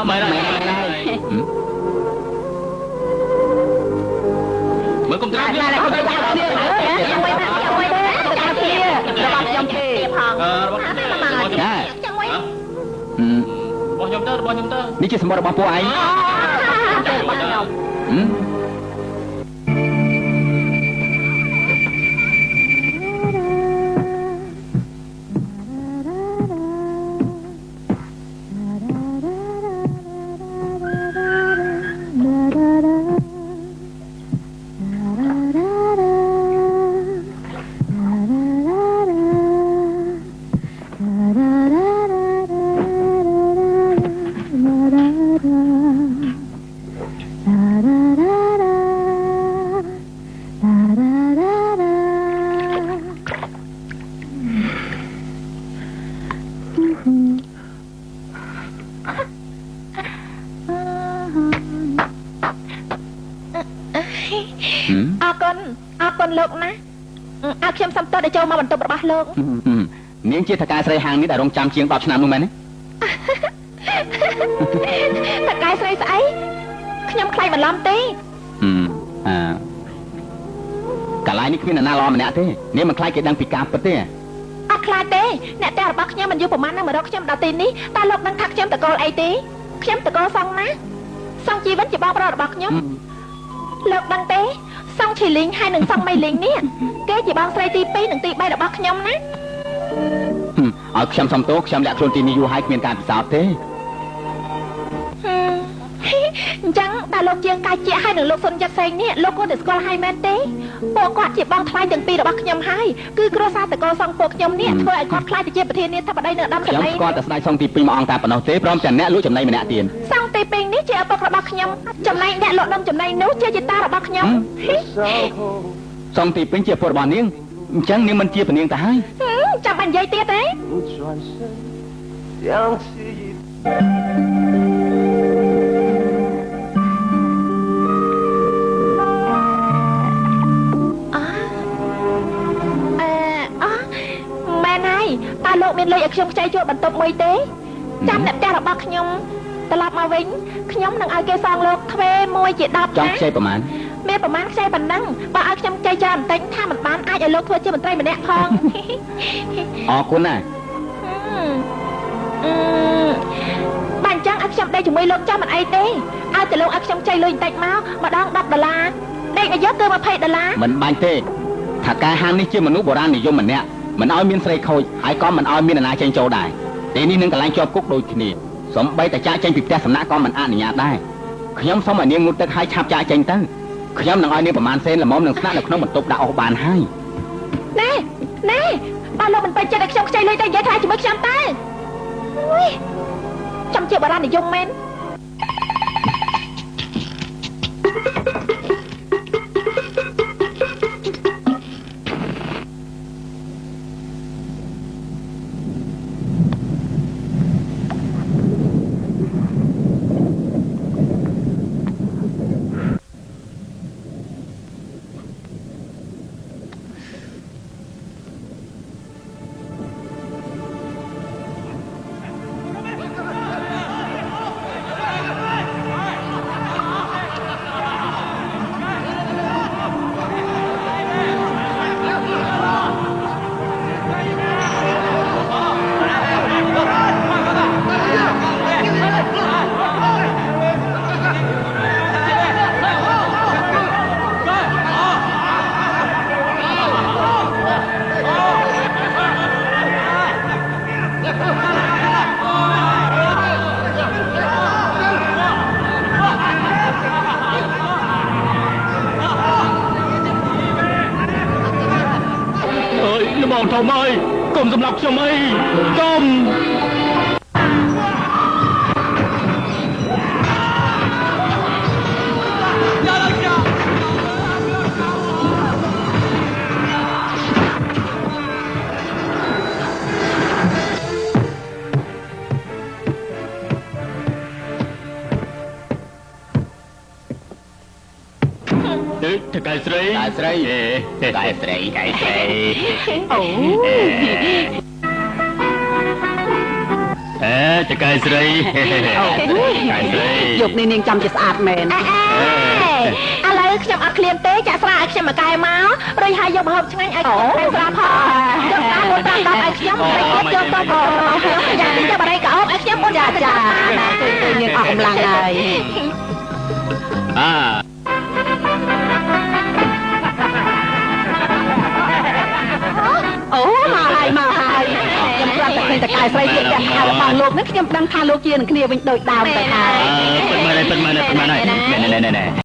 ไม่ได้เหมือนกลมตาเนี่ยระวังยำเทได้บอลยำเตอร์นี่คือสมบัติของพวกไอ้លោកណាអាខ្ញុំសំទោសដែលចូលមកបន្ទប់របស់លោកនាងជាថកែស្រីហាងនេះដែលរងចាំជាង10ឆ្នាំនោះមែនទេថកែស្រីស្អីខ្ញុំខ្លាចបន្លំទេកាលនេះគ្មានអ្នកណាល្អម្នាក់ទេនាងមិនខ្លាចគេដឹងពីការពិតទេអត់ខ្លាចទេអ្នកតែរបស់ខ្ញុំមិនយូរប្រហែលនឹងមករកខ្ញុំដល់ទីនេះតើលោកដឹងថាខ្ញុំតកលអីទេខ្ញុំតកលសងណាសងជីវិតជាបងប្រុសរបស់ខ្ញុំលោកដឹងទេសងឈីលីងហើយនឹងសងមីលីងនេះគេជាបងស្រីទី2និងទី3របស់ខ្ញុំណាឲ្យខ្ញុំសំទោសខ្ញុំលាក់ខ្លួនទីនេះយូរហើយគ្មានការពិសោធន៍ទេអញ្ចឹងតើលោកជាងកាយជាហើយនឹងលោកសុនចិត្តសេងនេះលោកគួរតែស្គាល់ហើយមែនទេពួកគាត់ជាបងថ្លៃទាំងពីររបស់ខ្ញុំហើយគឺគ្រួសារតកលសងពួកខ្ញុំនេះធ្វើឲ្យគាត់ខ្លាចទៅជាប្រធានាធិបតីនៅដើមចំណីខ្ញុំគាត់តែស្ដាយសងទី2មកអង្គតែប៉ុណ្ណោះទេព្រមទាំងអ្នកលក់ចំណីម្នាក់ទៀតសងទី2នេះជាឪពុករបស់ខ្ញុំចំណែកអ្នកលក់នំចំណីនោះជាជីតារបស់ខ្ញុំសងទី2ជាពុតរបស់នាងអញ្ចឹងនាងមិនជាពនាងទៅហើយចាំបាញ់និយាយទៀតទេតើលោកមានលុយឲ្យខ្ញុំខ្ចីជួលបន្ទប់មួយទេចាំអ្នកផ្ទះរបស់ខ្ញុំត្រឡប់មកវិញខ្ញុំនឹងឲ្យគេសងលោកទ្វេមួយជា10ចង់ខ្ចីប្រមាណមានប្រមាណខ្ចីប៉ុណ្ណឹងបើឲ្យខ្ញុំខ្ចីច្រើនបន្តិចថាមិនបានអាចឲ្យលោកធ្វើជាមន្ត្រីម្នាក់ផងអរគុណណាបើអញ្ចឹងឲ្យខ្ញុំដេកជាមួយលោកចាំមិនអីទេឲ្យតែលោកឲ្យខ្ញុំខ្ចីលុយបន្តិចមកម្ដង$10ដេកឲ្យយកគឺ$20មិនបាញ់ទេថាការហាមនេះជាមនុស្សបុរាណនិយមម្នាក់មិនឲ្យមានស្រីខូចហើយក៏មិនឲ្យមានអ្នកណាចេញចូលដែរទីនេះនឹងកន្លែងជាប់គុកដូចគ្នាសំបីតែចាក់ចេញពីផ្ទះសំណាក់ក៏មិនអនុញ្ញាតដែរខ្ញុំសូមឲ្យនាងងូតទឹកឲ្យឆាប់ចាក់ចេញទៅខ្ញុំនឹងឲ្យនាងប្រមាណសេនល្មមនឹងស្នាក់នៅក្នុងបន្ទប់ដាក់អស់បានហើយណែបើលោកមិនពេញចិត្តឲ្យខ្ញុំខ្ចីលុយទៅនិយាយថាជាមួយខ្ញុំតើចាំជាបុរាណនិយមមែនធំអើយកុំសម្លាប់ខ្ញុំអីកុំថកែស្រីអូ จะกายស្រីកายស្រីយកនេះនាងចាំជាស្អាតមែនឥឡូវខ្ញុំអត់ឃ្លានទេចាក់ស្រាឲ្យខ្ញុំមកកែមករួចហើយយកម្ហូបឆ្ងាញ់ឲ្យខ្ញុំតែស្រាផងយកតាមមួយតាមដល់ឲ្យខ្ញុំមិនយកទៅយ៉ាងនេះទៅបរិយក៏អោបឲ្យខ្ញុំមុនចាចាគឺនាងអស់កម្លាំងហើយអូមកហើយខ្ញុំប្រាប់តែឃើញតកែស្រីទៀតយ៉ាងថារបស់លោកនេះខ្ញុំដឹងថាលោកជានឹងគ្នាវិញដូចដើមទៅហើយពិតមែនហើយណែ